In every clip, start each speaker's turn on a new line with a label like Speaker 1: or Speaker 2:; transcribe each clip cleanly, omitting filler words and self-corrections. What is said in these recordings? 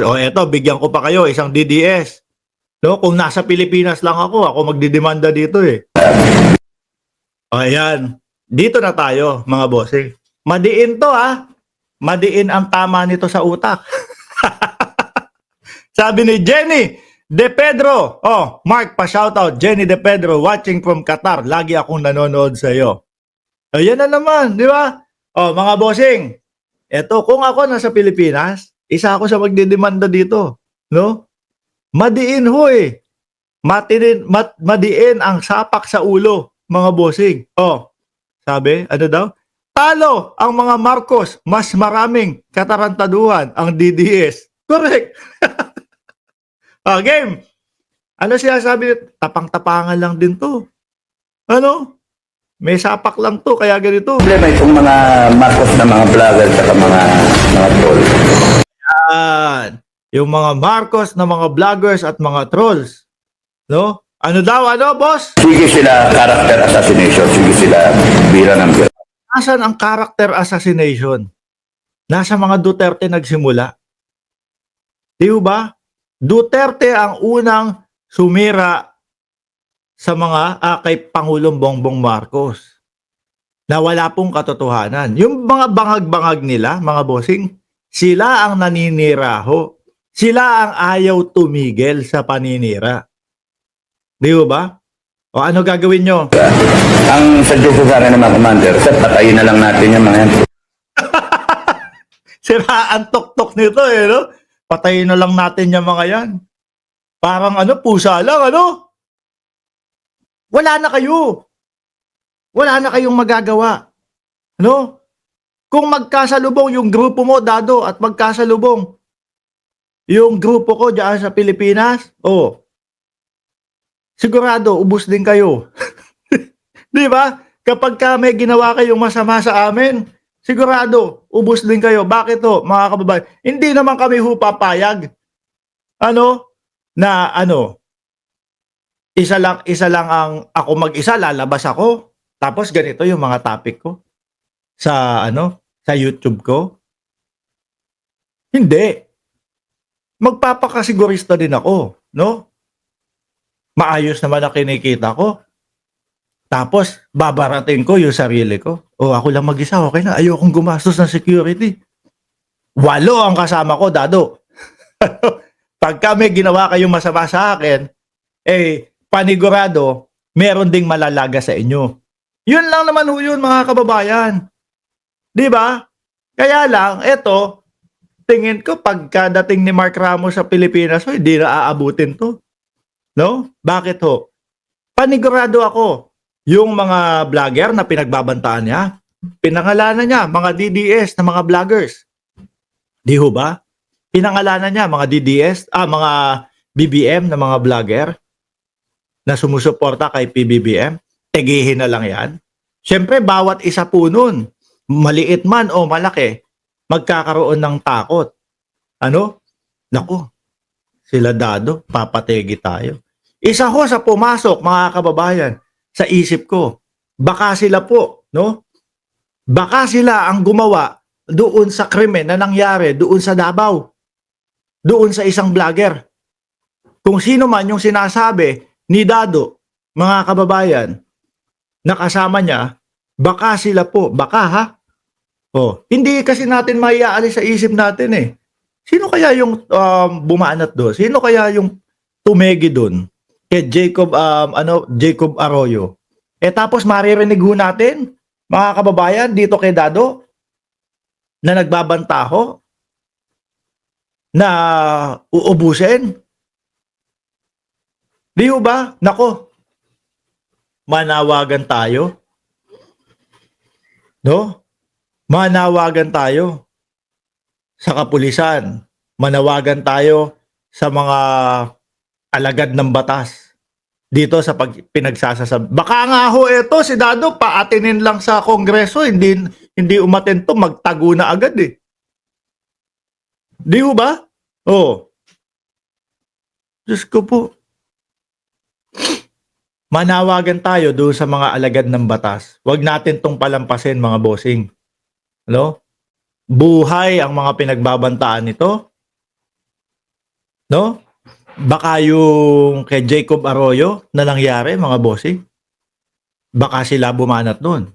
Speaker 1: O eto, bigyan ko pa kayo isang DDS. No, kung nasa Pilipinas lang ako magdidemanda dito eh. O ayan, dito na tayo mga bossing. Madiin to ha. Madiin ang tama nito sa utak. Sabi ni Jenny De Pedro. Oh, Mark, pa-shoutout. Jenny De Pedro, watching from Qatar. Lagi akong nanonood sa iyo. Ayan na naman, di ba? Oh, mga bossing. Eto, kung ako nasa Pilipinas, isa ako sa magdidemanda dito. No? Madiin ho eh. Madiin ang sapak sa ulo, mga bossing. Oh, sabi, ano daw? Talo ang mga Marcos, mas maraming katarantaduhan ang DDS. Correct. Game. Ano siya sabi? Tapang-tapangan lang din to. Ano? May sapak lang to, kaya ganito.
Speaker 2: Problema itong mga Marcos na mga vlogger at mga troll.
Speaker 1: Yan. Yung mga Marcos na mga vloggers at mga trolls. No? Ano daw, ano, boss?
Speaker 2: Sige sila character assassination. Sige sila bira ng bira.
Speaker 1: Nasaan ang character assassination? Nasa mga Duterte nagsimula. Di ba? Duterte ang unang sumira sa mga kay Pangulong Bongbong Marcos na wala pong katotohanan. Yung mga bangag-bangag nila, mga bossing, sila ang naniniraho. Sila ang ayaw tumigil sa paninira. Di ba? O ano gagawin nyo?
Speaker 2: Ang suggestion sana ng mga commander, patayin na lang natin yung mga yan.
Speaker 1: Sira ang tok-tok nito eh, no? Patayin na lang natin yung mga yan. Parang ano, pusa lang, ano? Wala na kayo. Wala na kayong magagawa. Ano? Kung magkasalubong yung grupo mo, Dado, at magkasalubong yung grupo ko dyan sa Pilipinas, sigurado, ubos din kayo. Di ba? Kapag may ginawa kayong masama sa amin, sigurado, ubos din kayo. Bakit to, mga kababayan? Hindi naman kami papayag. Isa lang ang ako mag-isa, lalabas ako. Tapos ganito yung mga topic ko sa sa YouTube ko. Hindi. Magpapakasigurista din ako, no? Maayos naman ang kinikita ko. Tapos babarating ko yung sarili ko. Ako lang mag-isa, okay na. Ayokong gumastos ng security. 8 ang kasama ko, Dado. Pag may ginawa kayong masama sa akin, panigurado, meron ding malalaga sa inyo. Yun lang naman ho yun, mga kababayan. Di ba? Kaya lang, eto, tingin ko pagkadating ni Mark Ramos sa Pilipinas, hindi na aabutin to. No? Bakit ho? Panigurado ako, yung mga vlogger na pinagbabantaan niya, pinangalanan niya, mga DDS na mga vloggers. Di ho ba? Pinangalanan niya, mga DDS, mga BBM na mga vlogger na sumusuporta kay PBBM. Tegihin na lang yan. Siyempre, bawat isa po nun, maliit man o malaki, magkakaroon ng takot. Naku, sila Dado, papategi tayo. Isa ho sa pumasok, mga kababayan, sa isip ko, baka sila po, no? Baka sila ang gumawa doon sa krimen na nangyari doon sa Davao. Doon sa isang vlogger. Kung sino man yung sinasabi ni Dado, mga kababayan, nakasama niya, baka sila po, baka ha? Hindi kasi natin maiaalis sa isip natin eh. Sino kaya yung bumanat doon? Sino kaya yung tumegi doon? Kay Jacob Jacob Arroyo. Tapos maririnig ho natin, mga kababayan, dito kay Dado na nagbabantaho na uubusin. Di ho ba? Nako. Manawagan tayo. No? Manawagan tayo sa kapulisan. Manawagan tayo sa mga alagad ng batas dito sa pinagsasasabi. Baka nga ho ito si Dado paatinin lang sa Kongreso, hindi umaten to, magtago na agad eh. Di ho ba? Diyos ko po. Manawagan tayo doon sa mga alagad ng batas. Huwag natin tong palampasin, mga bossing. Buhay ang mga pinagbabantaan nito. No? Baka yung kay Jacob Arroyo na nangyari, mga bossing. Baka sila bumanat doon.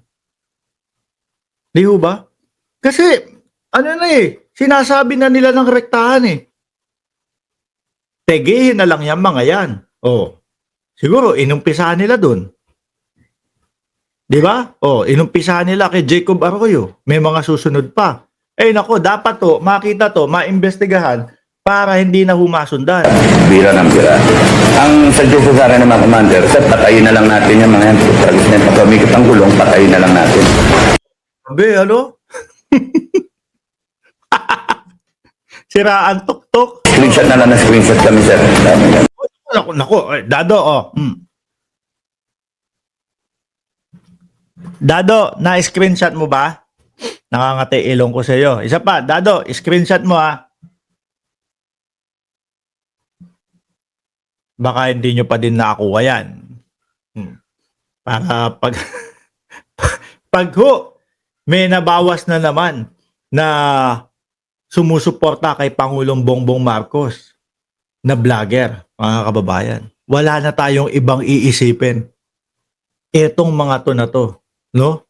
Speaker 1: Di ho ba? Kasi, ano na sinasabi na nila ng rektahan Tegihin na lang yan mga yan. Siguro, inumpisahan nila doon. Di ba? Inumpisahan nila kay Jacob Arroyo. May mga susunod pa. Nako, dapat makita maimbestigahan para hindi na humasundan.
Speaker 2: Bira ng bira. Ang suggestion sa akin ng mga commander, sir, patayin na lang natin yung mga yan. Tragis na pag umikot ang gulong, patayin na lang natin.
Speaker 1: Sabi, ano? Siraan tuktok.
Speaker 2: Screenshot na lang na screenshot kami, sir.
Speaker 1: Naku, Dado, Dado, na-screenshot mo ba? Nakangati ilong ko sa iyo. Isa pa, Dado, screenshot mo Baka hindi nyo pa din nakakuha yan. Para pag may nabawas na naman na sumusuporta kay Pangulong Bongbong Marcos na vlogger, mga kababayan. Wala na tayong ibang iisipin. Etong mga to na to. No?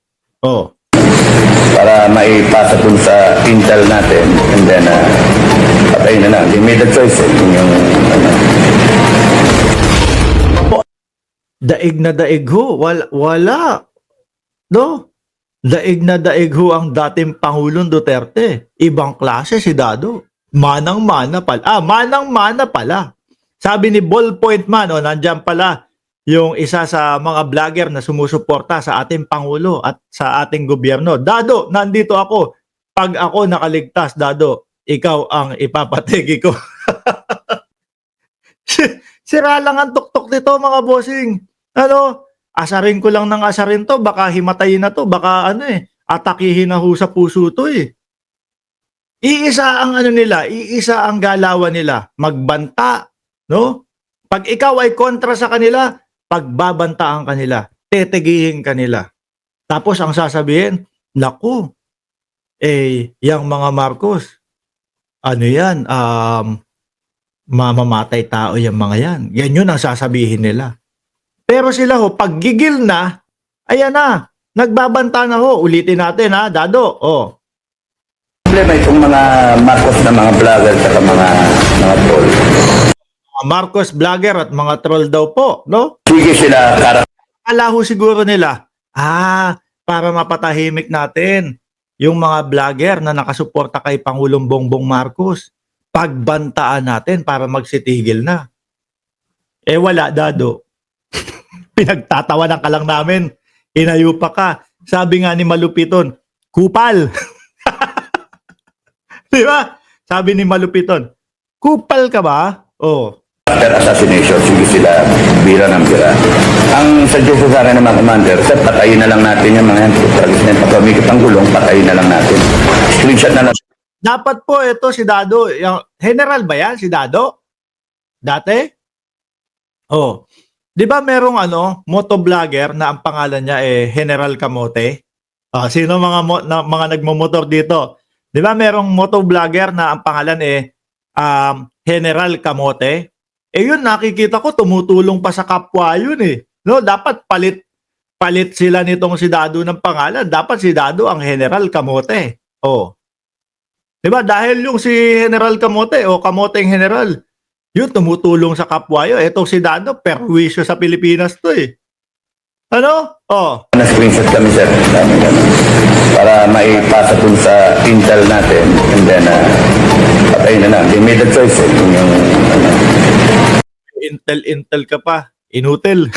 Speaker 2: Para maipasa dun sa intel natin, and then, patayin na lang. They made a choice, yung
Speaker 1: Daig na daig ho. Wala. No? Daig na daig ho ang dating Pangulong Duterte. Ibang klase si Dado. Manang-mana pala. Manang-mana pala. Sabi ni Ballpoint Man, nandyan pala yung isa sa mga vlogger na sumusuporta sa ating Pangulo at sa ating gobyerno. Dado, nandito ako. Pag ako nakaligtas, Dado, ikaw ang ipapategi ko. Sira lang ang tuktok nito, mga bossing. Asarin ko lang ng asarin to, baka himatayin na to, baka atakihin na ho sa puso to Iisa ang nila, iisa ang galawan nila, magbanta, no? Pag ikaw ay kontra sa kanila, pagbabantaan kanila, tetegihin kanila. Tapos ang sasabihin, naku, yung mga Marcos, mamamatay tao yung mga yan. Yan yun ang sasabihin nila. Pero sila pag gigil na, ayan na, nagbabanta na ulitin natin Dado,
Speaker 2: problema itong mga Marcos na mga vlogger at mga troll.
Speaker 1: Marcos vlogger at mga troll daw po, no?
Speaker 2: Sige sila,
Speaker 1: Alaho siguro nila, para mapatahimik natin yung mga vlogger na nakasuporta kay Pangulong Bongbong Marcos. Pagbantaan natin para magsitigil na. Wala, Dado. Pinagtatawanan ka lang namin. Inayupa ka. Sabi nga ni Malupiton, kupal. Di ba? Sabi ni Malupiton, kupal ka ba?
Speaker 2: After assassination, sige sila, bira ng bira. Ang suggestion sa akin ng mga commander, sir, patayin na lang natin yung mga yan. Tragis na pag umikot ang gulong, patayin na lang natin. Screenshot na lang.
Speaker 1: Dapat po ito si Dado. General ba yan si Dado? Dati? Di ba merong motovlogger na ang pangalan niya General Kamote? Sino mga nagmomotor dito? Di ba merong motovlogger na ang pangalan General Kamote? Yun nakikita ko tumutulong pa sa kapwa yun No, dapat palit sila nitong si Dado ng pangalan. Dapat si Dado ang General Kamote. Di ba dahil yung si General Kamote Kamoteng General, yun tumutulong sa kapwa yun. Etong si Dado, perwisyo sa Pilipinas to
Speaker 2: Na-screenshot kami, sir. Para maipasa dun sa intel natin, and then, patayin na lang. They made a choice, yung
Speaker 1: Intel ka pa. Inutil.